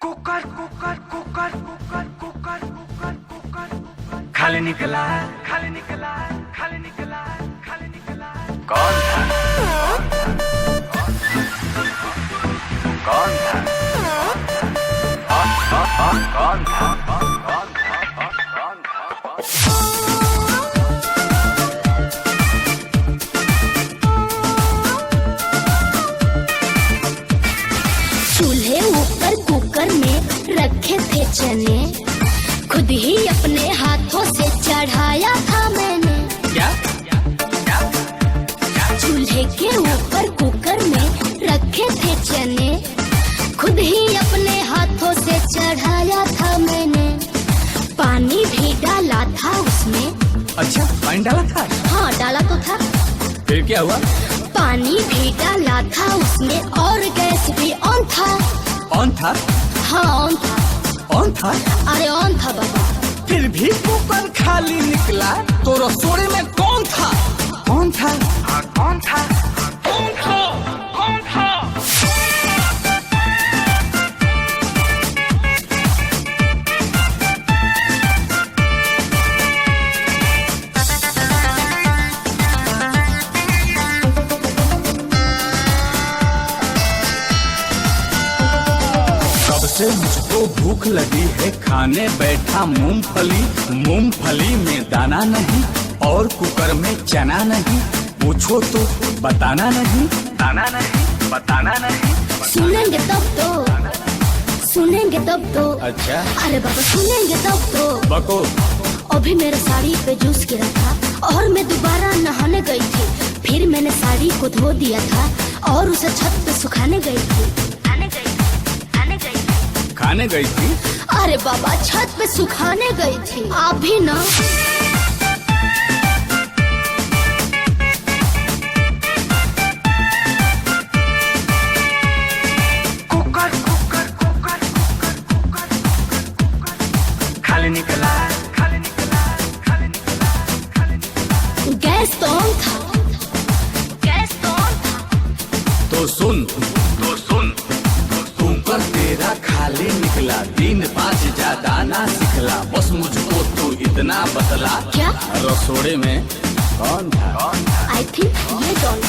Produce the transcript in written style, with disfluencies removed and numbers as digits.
Cooker cooker cooker cooker cooker cooker cooker खाली निकला खाली निकला खाली निकला खाली निकला। कौन था कौन था कौन था कौन था। चूल्हे ऊपर कुकर में रखे थे चने, खुद ही अपने हाथों से चढ़ाया था मैंने। क्या चूल्हे के ऊपर कुकर में रखे थे चने, खुद ही अपने हाथों से चढ़ाया था मैंने। पानी भी डाला था उसमें। अच्छा पानी डाला था? हाँ डाला तो था। फिर क्या हुआ? पानी भी डाला था उसमें और गैस भी ऑन था। ऑन था? हाँ ऑन था। ऑन था? अरे ऑन था बाबा। फिर भी कुकर खाली निकला तो रसोई में कौन था? कौन था? कौन था? कौन था? कौन था? से मुझको भूख लगी है, खाने बैठा मूंगफली। मूंगफली में दाना नहीं और कुकर में चना नहीं। पूछो तो बताना नहीं, दाना नहीं बताना नहीं। सुनेंगे तब तो, सुनेंगे तब तो। अच्छा अरे बाबा सुनेंगे तब तो। बको। अभी मेरे साड़ी पे जूस गिरा था और मैं दोबारा नहाने गई थी। फिर मैंने साड़ी को धो दिया था और उसे छत पे सुखाने गई थी। खाने गई थी? अरे बाबा छत पे सुखाने गई थी। आप भी ना। Cooker cooker cooker cooker cooker cooker खाली निकला खाली निकला खाली निकला खाली निकला। गैस तो ऑन था। गैस तो ऑन था। तो सुन कुकर तेरा खाली निकला। 3-5 ज्यादा ना सिखला, बस मुझको तू इतना बतला। क्या? रसोड़े में कौन था? आई थिंक ये डॉन।